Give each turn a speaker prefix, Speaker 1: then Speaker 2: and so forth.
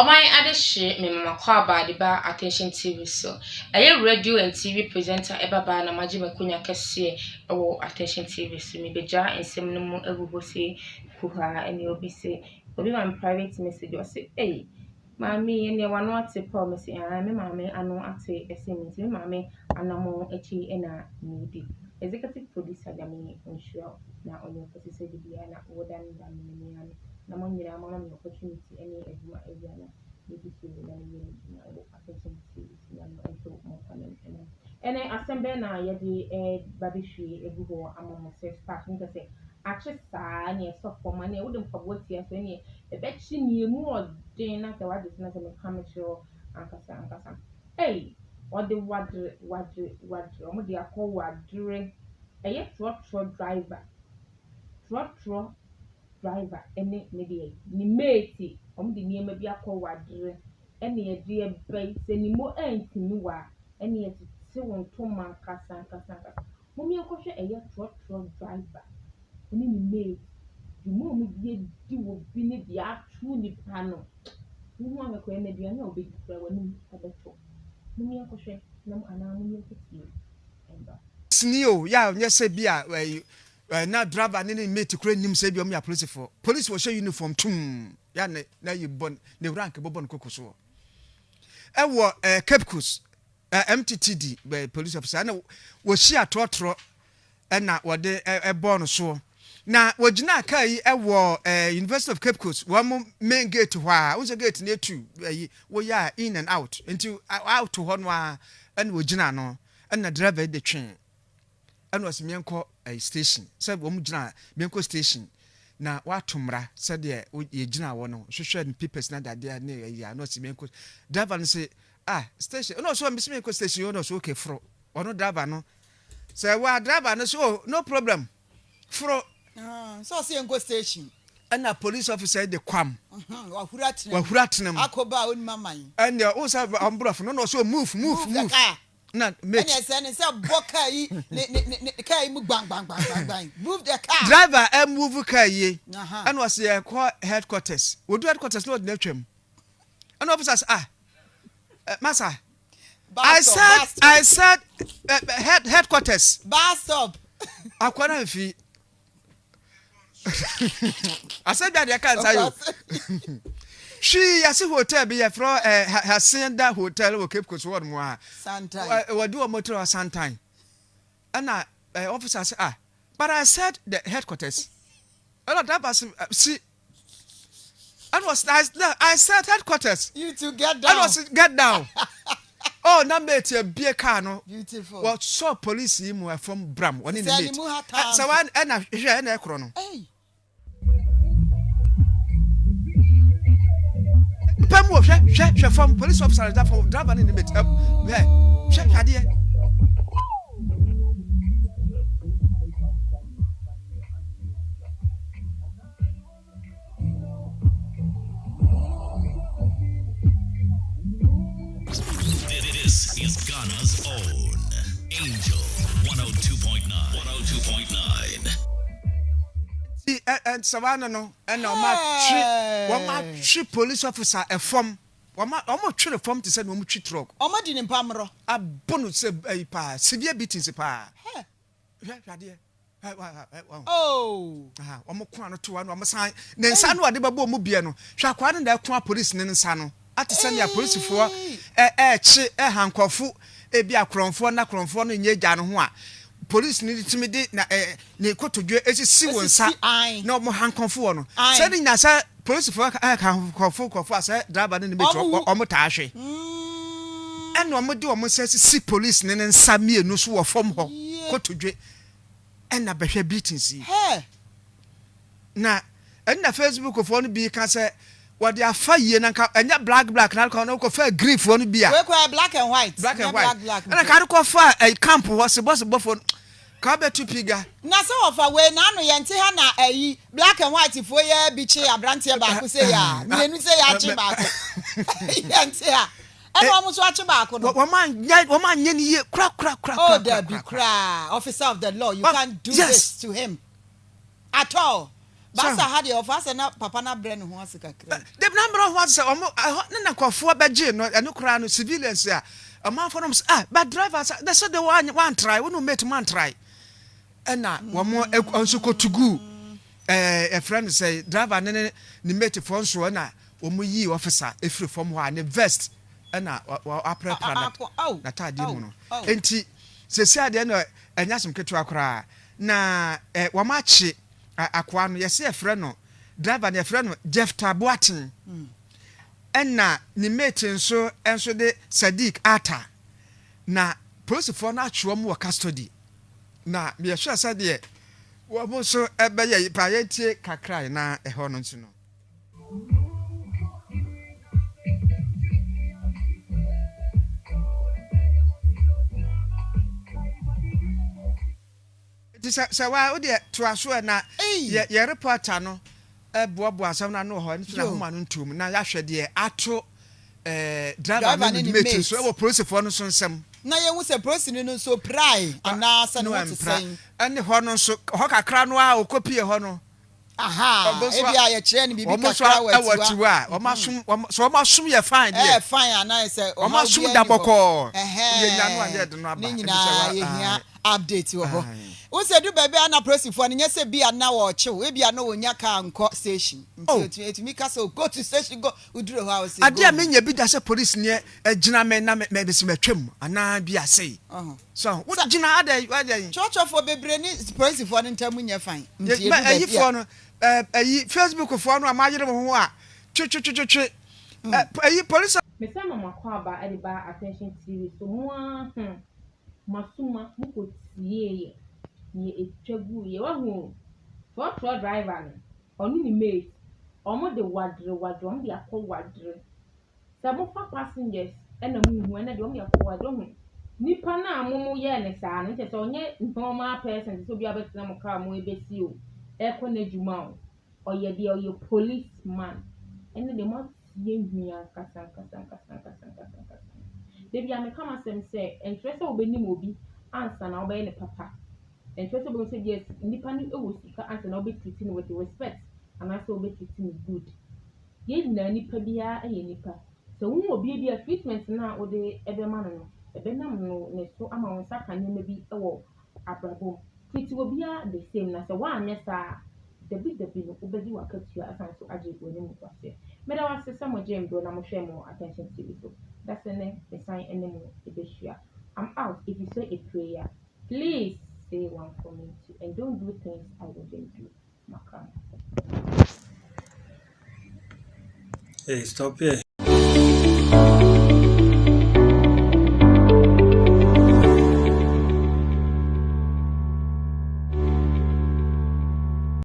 Speaker 1: my other shit, me mama call by the bar attention TV so. I radio and TV presenter ever by na majima kunya kese or attention TV so me beja and seminum everybody say kuha and you'll be say obi my private message or say hey mommy and you want to promise and me mommy I know at a sim me mommy and I'm more echi and a needy executive producer Yami unsure now on your position to be an order than na mo nyira mo na opportunity any adwuma area na maybe so na yɛ na opportunity na no ento mo kanem ene assemble na yɛ de babehwie egu ho amamo se start nka se akye saa na so form na wo de mpabo tia so ne e be chi ne mu odin na se wade na se me kamechiro ankasa hey wadre omo de akọ wadre ɛyɛ trotro driver ene media ni mate omde niema bi akọ wadre ene ye de bai se ni mo antimi wa ene ye tete won to man kasa mo mi akọhwe eye trotro driver ene ni mate di mo mo bi di wo bi ne bi atu ni pano mo ma ko ene bi na obi kura wani abeto mo mi akọhwe na ana mo mi akọhwe enda
Speaker 2: snio ya nyese bia na driver ne mate kura nim se bi o me police for police wo show uniform tum ya na yibon ne rank bobon kokoso e wo Cape Coast MTTD by police officer na wo shia trotro na wo de born so na wo gina kai e wo University of Cape Coast wo main gate ho a wo gate na etu wo ya in and out into out ho no a na wo gina no na driver de twen and was mienko station said wo mugina mienko station na watomra said ye gina wo no hwehwe n papers na dade na ya no si mienko driver no say station no so miss mienko station you no so okay fro ono driver no say wa driver no so no problem fro
Speaker 3: so say enko station
Speaker 2: and a police officer de kwam
Speaker 3: wahura tenem akoba oni maman
Speaker 2: and o say umbrella no so move na make
Speaker 3: any say boka yi ne kai mu bang move the car
Speaker 2: driver move car yi and was here call headquarters we do headquarters no na twam and officers massa I said headquarters
Speaker 3: bus stop
Speaker 2: akwana fi I said that they can't say you she yasi hotel be for Hacienda hotel wo Cape Coast word mo a
Speaker 3: sometime
Speaker 2: we do a motor sometime and officer say but I said the headquarters a lot that was see and was I said headquarters
Speaker 3: you to get down
Speaker 2: I was get down oh na mate be car no
Speaker 3: beautiful
Speaker 2: what saw police him from Bram one in the mate so one and hwe na ekro no Pemo hwe from police officer that for driver in the mate hwe hade
Speaker 4: This is Ghana's own Angel 102.9
Speaker 2: and Savannah no and no ma three police officer a form omo three form to say no three truck
Speaker 3: omo di nimpamro
Speaker 2: abonu se pa severe beatings pa hwade omo ko ano to ano omo san ne nsa no ade babo omo bia no hwa kwa no da ko police ne nsa no ate se ne police fo chi hankofo ebi akronfo na kronfo no nye gya no ho a police need to me na ne kotodwe esisi wonsa na omo hankonfo no se ni nyasa police for hankonfo asa driver ne beto omo ta ahwe eno omo de omo se si police ne nsa mienu so wo fom ho kotodwe ena behwe beatings na ena Facebook for no bi ka se what they are fire na enya black na ko fa grief no bia
Speaker 3: we kwa black and white
Speaker 2: and ka ko fa camp was boss bofo ka be Tvgh
Speaker 3: na se ofa we na no yente ha na black and white fo ya bi chi abrante ba ko se ya mienu se ya chi ba ko yente ha eno amu so achi ba ko no
Speaker 2: wo man nye ni ye kra
Speaker 3: oh there be kra officer of the law you can't do this to him at all Basa had your fast and papa na brain who wants to crack.
Speaker 2: The number of what's na kwafo beje no eno kra no civilians a man for them but drivers they said the one try we no make man try na one more also go to go a friend say driver ne mate for so na omo yi officer efri from ho ne vest na aprepra na tade mu no enti sesi ade no enya som ketu akra na wo ma chi akwa no yesi efre no driver ne efre no bɛαt enna ni mate enso de Sadiq Ata na police for na atwo mu custody na me yehwe asa de wo mo so ebeye pa yetie kakra na eho no nso no sa wa o de to aso na ye reporter no boabo asam na no ho nso na homa no ntum na ya hwe de ato driver ni mate so e police for no so nsem
Speaker 3: na ye hu se police no so pry ana sa no to say
Speaker 2: ani ho no so ho kakra no a okopie ho no
Speaker 3: aha e bia ye kire ni bibi kakra
Speaker 2: watiwa o masum ye fine there
Speaker 3: fine ana say
Speaker 2: o masum da boko
Speaker 3: ye
Speaker 2: nya no anye de no aba
Speaker 3: ni nyina ye hia update wo ho wo se du baby ana press for nye se bia na wo chew e bia no wonya ka nko station nti etimi ka so go to station go uduro ho house
Speaker 2: ade a menya bi da se police ne agina me na me bisi matwam ana bia sei so wo gina ade
Speaker 3: church for bebre ni press for no ntam nya fine
Speaker 2: nti e ayi for no ayi Facebook for no amagere mo ho a twi ayi police
Speaker 1: me say mama kwa ba ade ba attention TV so mo masuma muko tie ye etwagu ye wa hu Trotro driver no onu ni mate omo de wadre omo de akọ wadre se mo fa passengers na mu hu na de omo akọ wadre hu nipa na amomo ye ne saa no nte se onye normal person so bia betina mo car mo ebesi o ekọ na juma o oye de oye policeman ene de mo tie hua kasa de bia me kama sem se interest obenim obi ansa na obey ne papa and first of all, say yes, independent of Sika and I'll be treating with respect, and I will be treating good. Yet, Nanny Pabia and Nipa. So, who will be a treatment now or the Eberman? A benam no, so among Saka and maybe a war. Abrabo. It will be the same as the one, yes, sir. The big bill will be what you are assigned to Ajay when you was there. But I was some James, but I'm share more attention to it. That's the name, the sign, and the I'm out if you say a prayer. Please say one for me too, and don't do things I wouldn't do. Makam.
Speaker 5: Hey, stop here.